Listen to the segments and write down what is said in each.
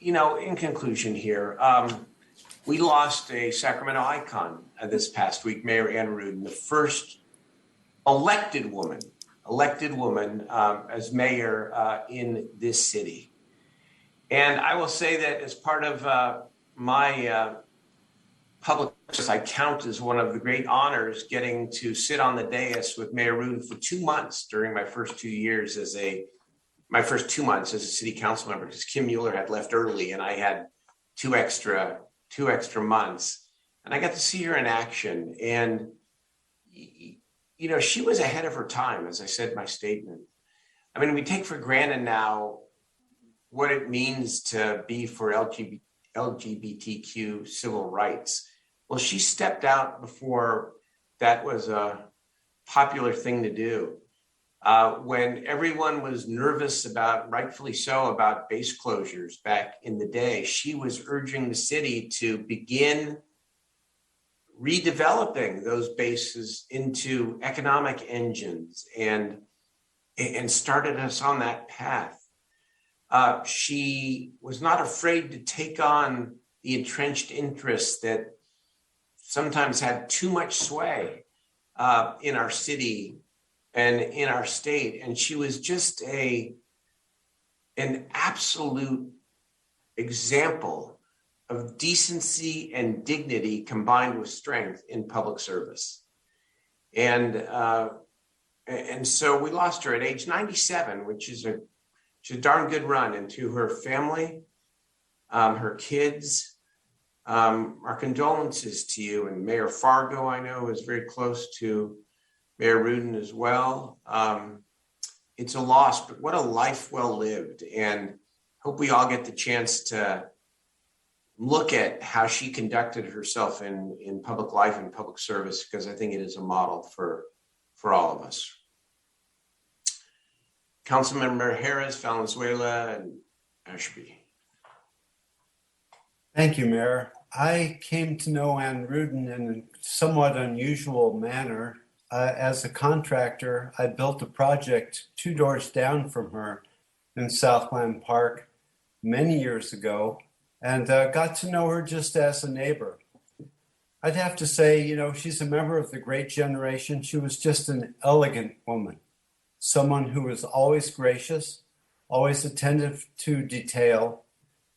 in conclusion here, we lost a Sacramento icon this past week, Mayor Anne Rudin, the first elected woman as mayor in this city. And I will say that as part of my public service, I count as one of the great honors getting to sit on the dais with Mayor Rudin for 2 months during my first 2 years as a city council member, because Kim Mueller had left early and I had two extra months, and I got to see her in action. And she was ahead of her time, as I said in my statement. I mean, we take for granted now what it means to be for LGBTQ civil rights. Well, she stepped out before that was a popular thing to do. When everyone was nervous about, rightfully so, about base closures back in the day, she was urging the city to begin redeveloping those bases into economic engines and started us on that path. She was not afraid to take on the entrenched interests that sometimes had too much sway in our city and in our state. And she was just an absolute example of decency and dignity combined with strength in public service. And so we lost her at age 97, which is a darn good run. And to her family, her kids, our condolences to you. And Mayor Fargo, I know, is very close to Mayor Rudin as well. It's a loss, but what a life well lived. And hope we all get the chance to look at how she conducted herself in public life and public service, because I think it is a model for all of us. Councilmember Harris, Valenzuela, and Ashby. Thank you, Mayor. I came to know Anne Rudin in a somewhat unusual manner. As a contractor, I built a project 2 doors down from her in Southland Park many years ago, and got to know her just as a neighbor. I'd have to say, she's a member of the great generation. She was just an elegant woman, someone who was always gracious, always attentive to detail.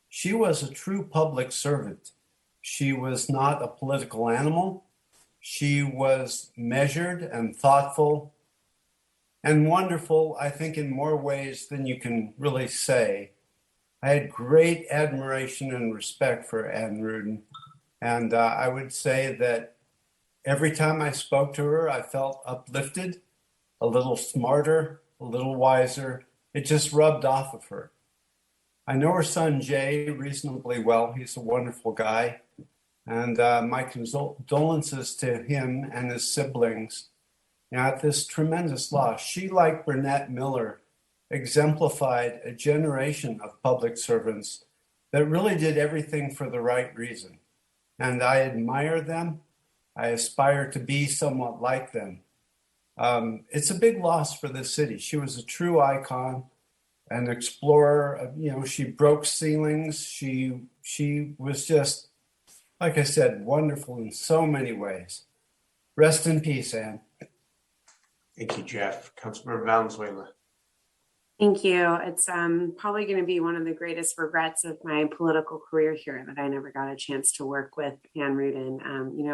She was a true public servant. She was not a political animal. She was measured and thoughtful and wonderful, I think, in more ways than you can really say. I had great admiration and respect for Anne Rudin. And I would say that every time I spoke to her, I felt uplifted, a little smarter, a little wiser. It just rubbed off of her. I know her son, Jay, reasonably well. He's a wonderful guy. And my condolences to him and his siblings at this tremendous loss. She, like Burnett Miller, exemplified a generation of public servants that really did everything for the right reason. And I admire them. I aspire to be somewhat like them. It's a big loss for the city. She was a true icon, an explorer. She broke ceilings. She was just, like I said, wonderful in so many ways. Rest in peace, Anne. Thank you, Jeff. Councilmember Valenzuela. Thank you. It's probably going to be one of the greatest regrets of my political career here that I never got a chance to work with Anne Rudin.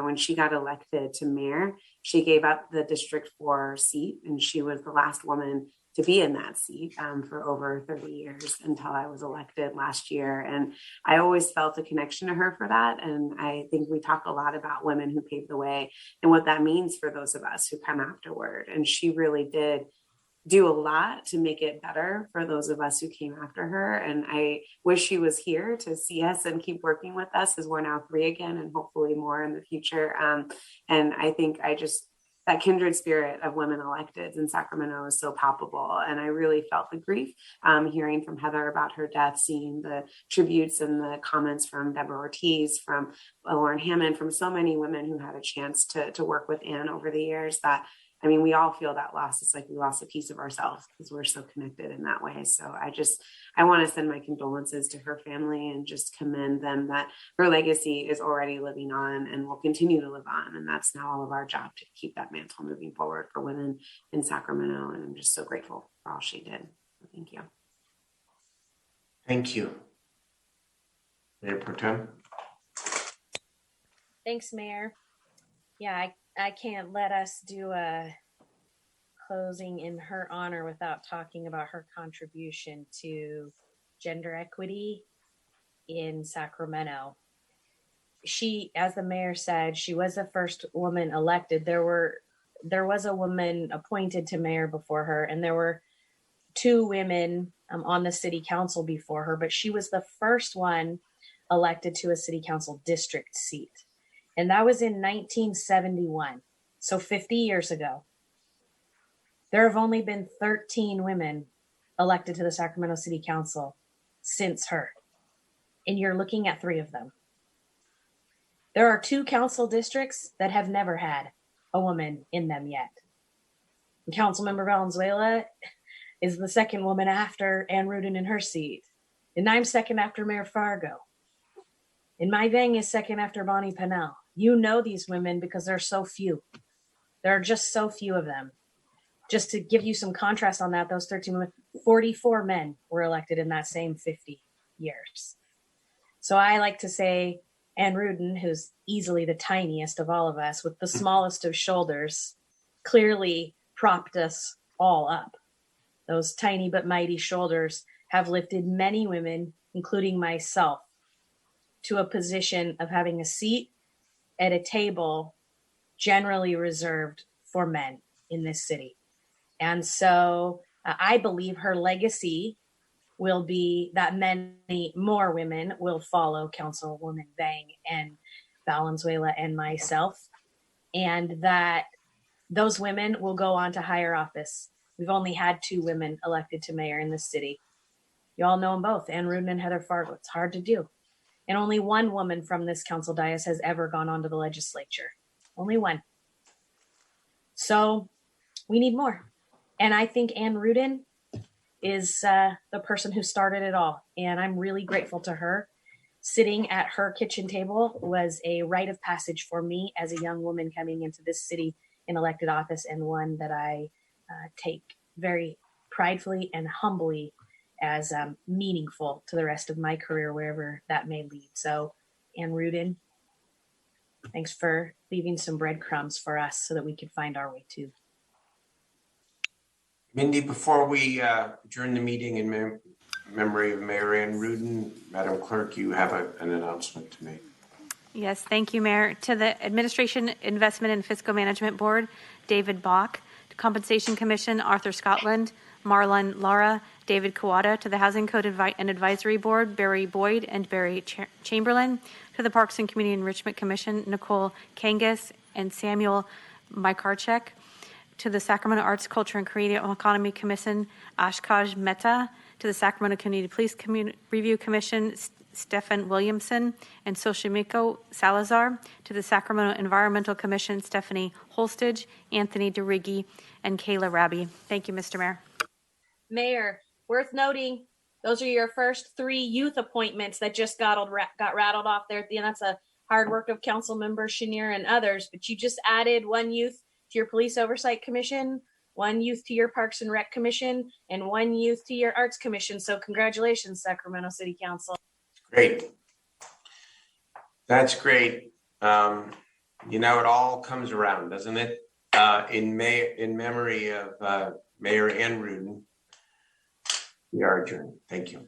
When she got elected to mayor, she gave up the District 4 seat, and she was the last woman to be in that seat for over 30 years until I was elected last year. And I always felt a connection to her for that. And I think we talk a lot about women who paved the way and what that means for those of us who come afterward. And she really did do a lot to make it better for those of us who came after her. And I wish she was here to see us and keep working with us, as we're now 3 again and hopefully more in the future. And I think that kindred spirit of women electeds in Sacramento is so palpable. And I really felt the grief hearing from Heather about her death, seeing the tributes and the comments from Deborah Ortiz, from Lauren Hammond, from so many women who had a chance to work with Anne over the years, that I mean, we all feel that loss. It's like we lost a piece of ourselves because we're so connected in that way. So I want to send my condolences to her family and just commend them that her legacy is already living on and will continue to live on. And that's now all of our job to keep that mantle moving forward for women in Sacramento. And I'm just so grateful for all she did. Thank you. Thank you. Mayor Pro Tem. Thanks, Mayor. Yeah, I can't let us do a closing in her honor without talking about her contribution to gender equity in Sacramento. She, as the mayor said, she was the first woman elected. There was a woman appointed to mayor before her, and there were 2 women on the city council before her, but she was the first one elected to a city council district seat. And that was in 1971, so 50 years ago. There have only been 13 women elected to the Sacramento City Council since her. And you're looking at 3 of them. There are 2 council districts that have never had a woman in them yet. And Councilmember Valenzuela is the second woman after Anne Rudin in her seat. And I'm second after Mayor Fargo. And my Vang is second after Bonnie Pennell. You know these women because there are so few. There are just so few of them. Just to give you some contrast on that, those 13 women, 44 men were elected in that same 50 years. So I like to say Anne Rudin, who's easily the tiniest of all of us with the smallest of shoulders, clearly propped us all up. Those tiny but mighty shoulders have lifted many women, including myself, to a position of having a seat at a table generally reserved for men in this city. And so I believe her legacy will be that many more women will follow Councilwoman Vang and Valenzuela and myself, and that those women will go on to higher office. We've only had 2 women elected to mayor in this city. You all know them both, Anne Rudin and Heather Fargo. It's hard to do. And only 1 woman from this council dais has ever gone on to the legislature. Only 1. So we need more. And I think Anne Rudin is the person who started it all. And I'm really grateful to her. Sitting at her kitchen table was a rite of passage for me as a young woman coming into this city in elected office, and one that I take very pridefully and humbly as meaningful to the rest of my career, wherever that may lead. So, Anne Rudin, thanks for leaving some breadcrumbs for us so that we could find our way too. Mindy, before we adjourn the meeting in memory of Mayor Anne Rudin, Madam Clerk, you have an announcement to make. Yes, thank you, Mayor. To the Administration, Investment, and Fiscal Management Board, David Bach. To Compensation Commission, Arthur Scotland, Marlon Lara, David Kawada. To the Housing Code and Advisory Board, Barry Boyd and Barry Chamberlain. To the Parks and Community Enrichment Commission, Nicole Kangas and Samuel Mikarchek. To the Sacramento Arts, Culture, and Creative Economy Commission, Ashkaj Mehta. To the Sacramento Community Police Review Commission, Stefan Williamson and Xochimilco Salazar. To the Sacramento Environmental Commission, Stephanie Holstage, Anthony DeRiggi, and Kayla Rabi. Thank you, Mr. Mayor. Mayor, worth noting, those are your first 3 youth appointments that just got rattled off there at the end. That's a hard work of council member Chenier and others, but you just added 1 youth to your Police Oversight Commission, 1 youth to your Parks and Rec Commission, and 1 youth to your Arts Commission. So congratulations, Sacramento City Council. Great. That's great. It all comes around, doesn't it? In memory of Mayor Anne Rudin, we are adjourned. Thank you.